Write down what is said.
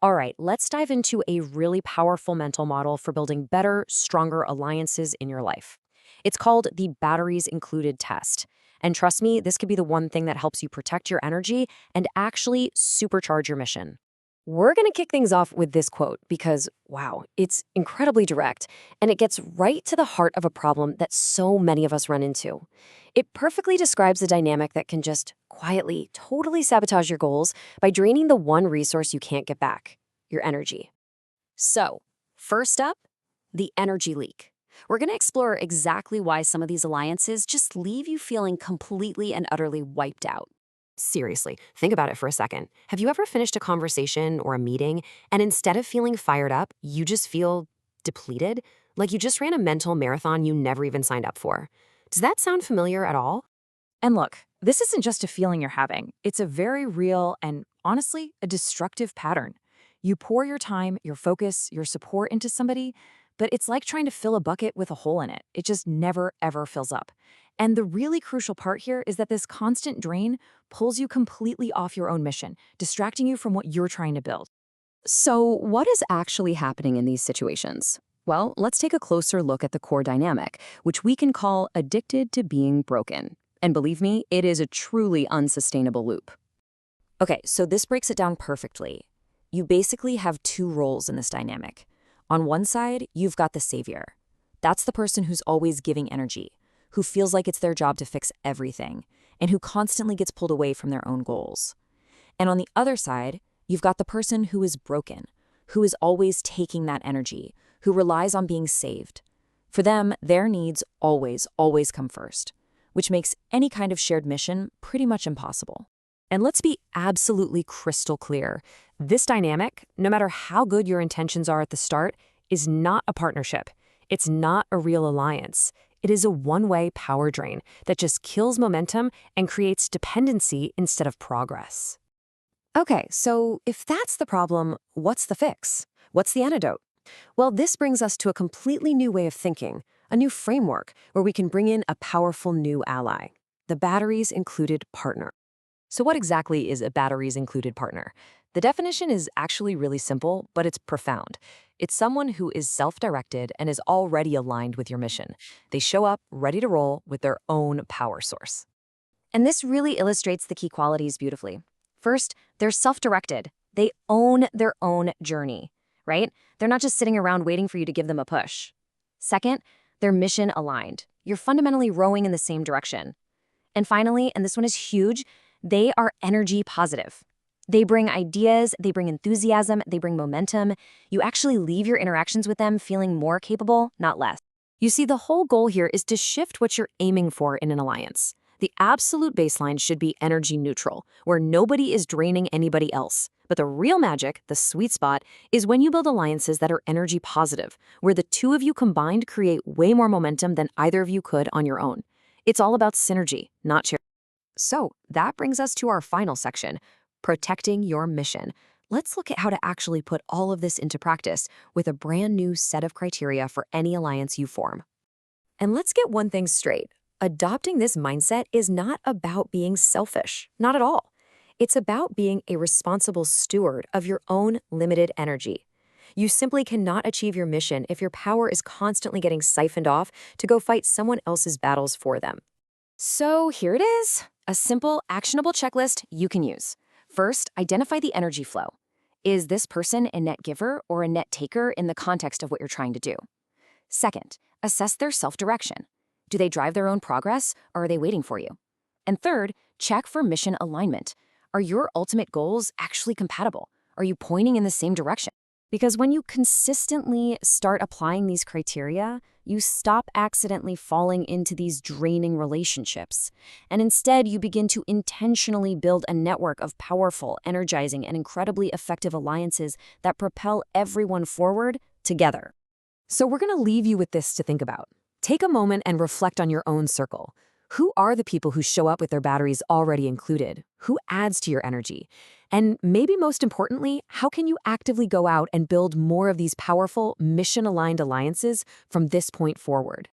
All right, let's dive into a really powerful mental model for building better, stronger alliances in your life. It's called the batteries included test. And trust me, this could be the one thing that helps you protect your energy and actually supercharge your mission. We're going to kick things off with this quote because, wow, it's incredibly direct and it gets right to the heart of a problem that so many of us run into. It perfectly describes a dynamic that can just quietly, totally sabotage your goals by draining the one resource you can't get back, your energy. So, first up, the energy leak. We're going to explore exactly why some of these alliances just leave you feeling completely and utterly wiped out. Seriously, think about it for a second. Have you ever finished a conversation or a meeting and instead of feeling fired up, you just feel depleted? Like you just ran a mental marathon you never even signed up for. Does that sound familiar at all? And look, this isn't just a feeling you're having. It's a very real and, honestly, a destructive pattern. You pour your time, your focus, your support into somebody, but it's like trying to fill a bucket with a hole in it. It just never, ever fills up. And the really crucial part here is that this constant drain pulls you completely off your own mission, distracting you from what you're trying to build. So, what is actually happening in these situations? Well, let's take a closer look at the core dynamic, which we can call addicted to being broken. And believe me, it is a truly unsustainable loop. Okay, so this breaks it down perfectly. You basically have two roles in this dynamic. On one side, you've got the savior. That's the person who's always giving energy, who feels like it's their job to fix everything, and who constantly gets pulled away from their own goals. And on the other side, you've got the person who is broken, who is always taking that energy, who relies on being saved. For them, their needs always, always come first, which makes any kind of shared mission pretty much impossible. And let's be absolutely crystal clear. This dynamic, no matter how good your intentions are at the start, is not a partnership. It's not a real alliance. It is a one-way power drain that just kills momentum and creates dependency instead of progress. Okay, so if that's the problem, what's the fix? What's the antidote? Well, this brings us to a completely new way of thinking, a new framework where we can bring in a powerful new ally, the batteries included partner. So what exactly is a batteries included partner? The definition is actually really simple, but it's profound. It's someone who is self-directed and is already aligned with your mission. They show up ready to roll with their own power source. And this really illustrates the key qualities beautifully. First, they're self-directed. They own their own journey, right? They're not just sitting around waiting for you to give them a push. Second, they're mission aligned. You're fundamentally rowing in the same direction. And finally, and this one is huge, they are energy positive. They bring ideas, they bring enthusiasm, they bring momentum. You actually leave your interactions with them feeling more capable, not less. You see, the whole goal here is to shift what you're aiming for in an alliance. The absolute baseline should be energy neutral, where nobody is draining anybody else. But the real magic, the sweet spot, is when you build alliances that are energy positive, where the two of you combined create way more momentum than either of you could on your own. It's all about synergy, not charity. So that brings us to our final section, protecting your mission. Let's look at how to actually put all of this into practice with a brand new set of criteria for any alliance you form. And let's get one thing straight. Adopting this mindset is not about being selfish, not at all. It's about being a responsible steward of your own limited energy. You simply cannot achieve your mission if your power is constantly getting siphoned off to go fight someone else's battles for them. So here it is, a simple, actionable checklist you can use. First, identify the energy flow. Is this person a net giver or a net taker in the context of what you're trying to do? Second, assess their self-direction. Do they drive their own progress, or are they waiting for you? And third, check for mission alignment. Are your ultimate goals actually compatible? Are you pointing in the same direction? Because when you consistently start applying these criteria, you stop accidentally falling into these draining relationships. And instead, you begin to intentionally build a network of powerful, energizing, and incredibly effective alliances that propel everyone forward together. So we're going to leave you with this to think about. Take a moment and reflect on your own circle. Who are the people who show up with their batteries already included? Who adds to your energy? And maybe most importantly, how can you actively go out and build more of these powerful, mission-aligned alliances from this point forward?